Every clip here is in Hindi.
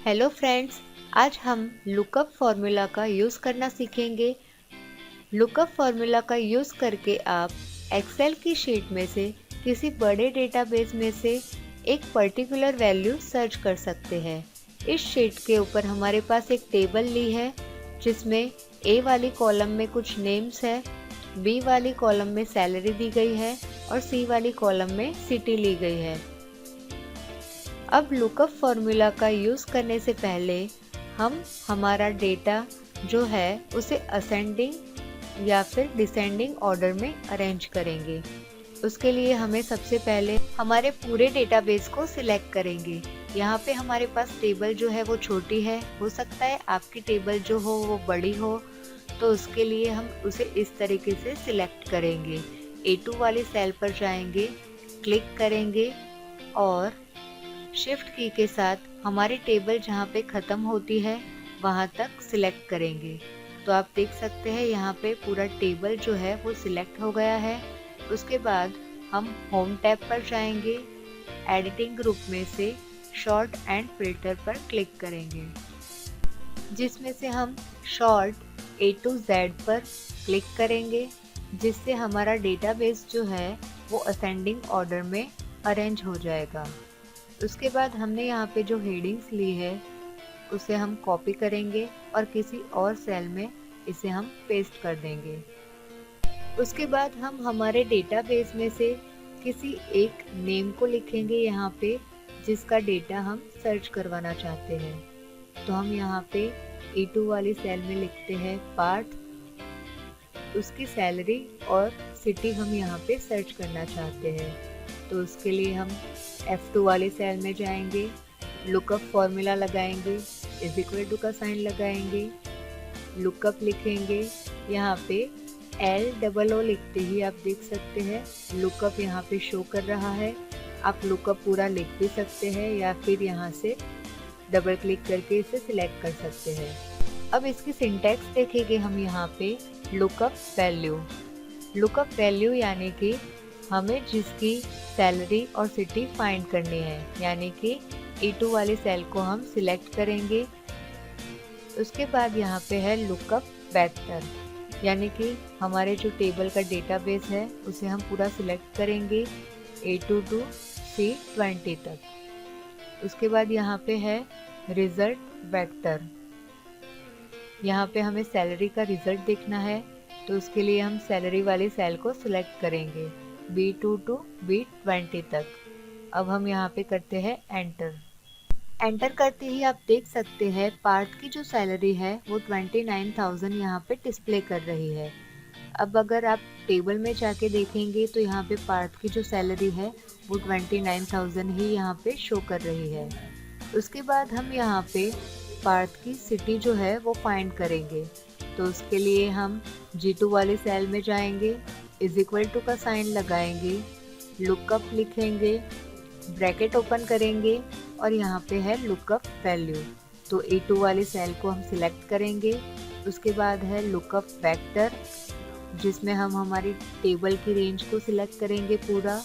हेलो फ्रेंड्स, आज हम लुकअप फॉर्मूला का यूज़ करना सीखेंगे। लुकअप फॉर्मूला का यूज़ करके आप एक्सेल की शीट में से किसी बड़े डेटाबेस में से एक पर्टिकुलर वैल्यू सर्च कर सकते हैं। इस शीट के ऊपर हमारे पास एक टेबल ली है जिसमें ए वाली कॉलम में कुछ नेम्स है, बी वाली कॉलम में सैलरी दी गई है और सी वाली कॉलम में सिटी ली गई है। अब लुकअप फॉर्मूला का यूज़ करने से पहले हम हमारा डेटा जो है उसे असेंडिंग या फिर डिसेंडिंग ऑर्डर में अरेंज करेंगे। उसके लिए हमें सबसे पहले हमारे पूरे डेटाबेस को सिलेक्ट करेंगे। यहाँ पे हमारे पास टेबल जो है वो छोटी है, हो सकता है आपकी टेबल जो हो वो बड़ी हो, तो उसके लिए हम उसे इस तरीके से सिलेक्ट करेंगे। A2 वाली सेल पर जाएंगे, क्लिक करेंगे और शिफ्ट की के साथ हमारी टेबल जहाँ पे ख़त्म होती है वहाँ तक सिलेक्ट करेंगे। तो आप देख सकते हैं यहाँ पे पूरा टेबल जो है वो सिलेक्ट हो गया है। उसके बाद हम होम टैब पर जाएंगे, एडिटिंग ग्रुप में से शॉर्ट एंड फिल्टर पर क्लिक करेंगे, जिसमें से हम शॉर्ट A to Z पर क्लिक करेंगे, जिससे हमारा डेटाबेस जो है वो असेंडिंग ऑर्डर में अरेंज हो जाएगा। उसके बाद हमने यहाँ पे जो हेडिंग्स ली है उसे हम कॉपी करेंगे और किसी और सेल में इसे हम पेस्ट कर देंगे। उसके बाद हम हमारे डेटाबेस में से किसी एक नेम को लिखेंगे यहाँ पे, जिसका डेटा हम सर्च करवाना चाहते हैं। तो हम यहाँ पे A2 वाली सेल में लिखते हैं पार्थ, उसकी सैलरी और सिटी हम यहाँ पे सर्च करना चाहते हैं। तो उसके लिए हम F2 वाली सेल में जाएंगे, लुकअप फॉर्मूला लगाएंगे, इज इक्वल टू का साइन लगाएंगे, लुकअप लिखेंगे। यहाँ पे LOO लिखते ही आप देख सकते हैं लुकअप यहाँ पे शो कर रहा है। आप लुकअप पूरा लिख भी सकते हैं या फिर यहाँ से डबल क्लिक करके इसे सिलेक्ट कर सकते हैं। अब इसकी सिंटैक्स देखेंगे हम यहाँ पे लुकअप वैल्यू। लुकअप वैल्यू यानी कि हमें जिसकी सैलरी और सिटी फाइंड करनी है, यानी कि A2 वाली सेल को हम सिलेक्ट करेंगे। उसके बाद यहाँ पे है लुकअप वेक्टर, यानी कि हमारे जो टेबल का डेटाबेस है उसे हम पूरा सिलेक्ट करेंगे A2 to C20 तक। उसके बाद यहाँ पे है रिजल्ट वेक्टर। यहाँ पे हमें सैलरी का रिजल्ट देखना है, तो उसके लिए हम सैलरी वाली सेल को सिलेक्ट करेंगे B2 to B20 तक। अब हम यहाँ पे करते हैं एंटर। एंटर करते ही आप देख सकते हैं पार्थ की जो सैलरी है वो 29,000 यहाँ पे डिस्प्ले कर रही है। अब अगर आप टेबल में जाके देखेंगे तो यहाँ पे पार्थ की जो सैलरी है वो 29,000 ही यहाँ पे शो कर रही है। उसके बाद हम यहाँ पे पार्थ की सिटी जो है वो फाइंड करेंगे। तो उसके लिए हम G2 वाली सेल में जाएंगे, इज इक्वल टू का साइन लगाएंगे, लुकअप लिखेंगे, ब्रैकेट ओपन करेंगे और यहाँ पे है लुकअप वैल्यू। तो A2 वाली सेल को हम सिलेक्ट करेंगे। उसके बाद है लुकअप वेक्टर, जिसमें हम हमारी टेबल की रेंज को सिलेक्ट करेंगे पूरा।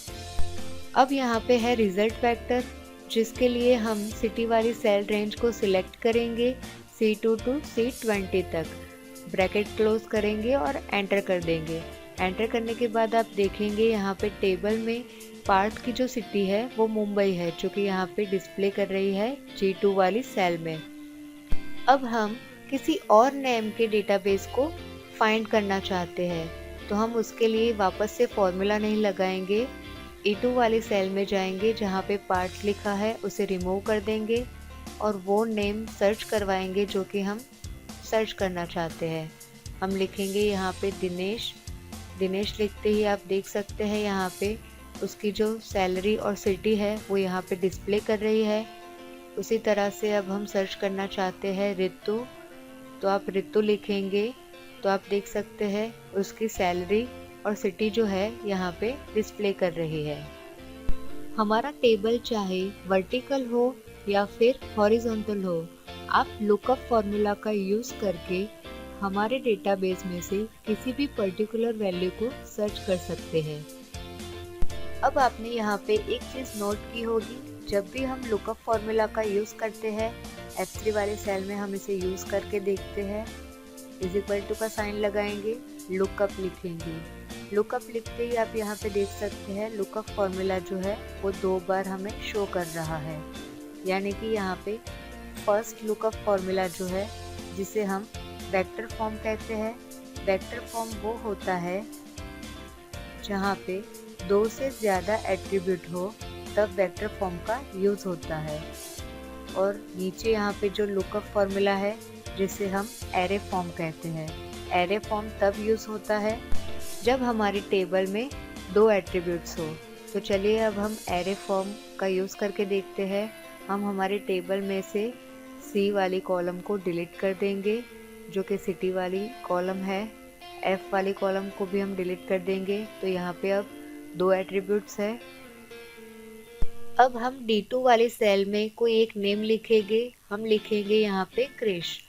अब यहाँ पे है रिजल्ट वेक्टर, जिसके लिए हम सिटी वाली सेल रेंज को सिलेक्ट करेंगे C2 to C20 तक, ब्रैकेट क्लोज करेंगे और एंटर कर देंगे। एंटर करने के बाद आप देखेंगे यहाँ पे टेबल में पार्थ की जो सिटी है वो मुंबई है, जो कि यहाँ पे डिस्प्ले कर रही है G2 वाली सेल में। अब हम किसी और नेम के डेटाबेस को फाइंड करना चाहते हैं, तो हम उसके लिए वापस से फॉर्मूला नहीं लगाएंगे, A2 वाली सेल में जाएंगे, जहाँ पे पार्थ लिखा है उसे रिमूव कर देंगे और वो नेम सर्च करवाएंगे जो कि हम सर्च करना चाहते हैं। हम लिखेंगे यहाँ पे दिनेश। दिनेश लिखते ही आप देख सकते हैं यहाँ पे उसकी जो सैलरी और सिटी है वो यहाँ पे डिस्प्ले कर रही है। उसी तरह से अब हम सर्च करना चाहते हैं रितु, तो आप रितु लिखेंगे तो आप देख सकते हैं उसकी सैलरी और सिटी जो है यहाँ पे डिस्प्ले कर रही है। हमारा टेबल चाहे वर्टिकल हो या फिर हॉरिजॉन्टल हो, आप लुकअप फॉर्मूला का यूज़ करके हमारे डेटाबेस में से किसी भी पर्टिकुलर वैल्यू को सर्च कर सकते हैं। अब आपने यहाँ पे एक चीज़ नोट की होगी, जब भी हम लुकअप फॉर्मूला का यूज़ करते हैं F3 वाले सेल में हम इसे यूज़ करके देखते हैं। इज इक्वल टू का साइन लगाएंगे, लुकअप लिखेंगे। लुकअप लिखते ही आप यहाँ पे देख सकते हैं लुकअप फॉर्मूला जो है वो 2 बार हमें शो कर रहा है, यानी कि यहाँ पे फर्स्ट लुकअप फॉर्मूला जो है जिसे हम वेक्टर फॉर्म कहते हैं। वेक्टर फॉर्म वो होता है जहाँ पे 2 से ज़्यादा एट्रीब्यूट हो, तब वेक्टर फॉर्म का यूज़ होता है। और नीचे यहाँ पे जो लुकअप फॉर्मूला है जिसे हम एरे फॉर्म कहते हैं। एरे फॉर्म तब यूज़ होता है जब हमारी टेबल में 2 एट्रीब्यूट्स हो। तो चलिए अब हम एरे फॉर्म का यूज़ करके देखते हैं। हम हमारी टेबल में से सी वाली कॉलम को डिलीट कर देंगे जो कि सिटी वाली कॉलम है। एफ वाली कॉलम को भी हम डिलीट कर देंगे। तो यहाँ पे अब 2 एट्रीब्यूट्स है। अब हम D2 वाली सेल में कोई एक नेम लिखेंगे। हम लिखेंगे यहाँ पे क्रिश।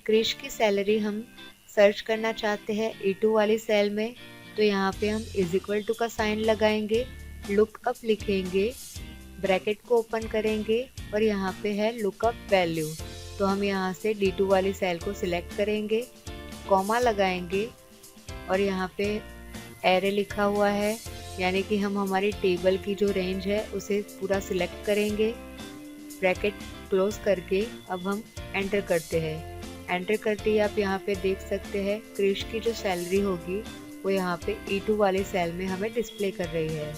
क्रिश की सैलरी हम सर्च करना चाहते हैं E2 वाली सेल में। तो यहाँ पे हम इज इक्वल टू का साइन लगाएंगे, लुकअप लिखेंगे, ब्रैकेट को ओपन करेंगे और यहाँ पे है लुकअप वैल्यू। तो हम यहाँ से D2 वाली सेल को सिलेक्ट करेंगे, कॉमा लगाएंगे और यहाँ पे एरे लिखा हुआ है, यानी कि हम हमारी टेबल की जो रेंज है उसे पूरा सिलेक्ट करेंगे। ब्रैकेट क्लोज करके अब हम एंटर करते हैं। एंटर करते ही आप यहाँ पे देख सकते हैं क्रिश की जो सैलरी होगी वो यहाँ पे E2 वाली सेल में हमें डिस्प्ले कर रही है।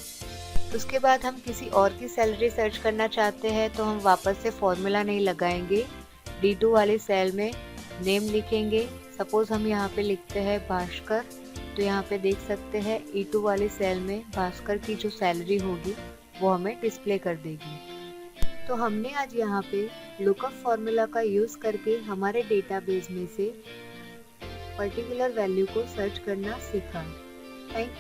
उसके बाद हम किसी और की सैलरी सर्च करना चाहते हैं तो हम वापस से फॉर्मूला नहीं लगाएंगे। D2 वाली सेल में नेम लिखेंगे। सपोज हम यहाँ पे लिखते हैं भास्कर। तो यहाँ पे देख सकते हैं E2 वाली सेल में भास्कर की जो सैलरी होगी वो हमें डिस्प्ले कर देगी। तो हमने आज यहाँ पे लुकअप फॉर्मूला का यूज़ करके हमारे डेटाबेस में से पर्टिकुलर वैल्यू को सर्च करना सीखा। थैंक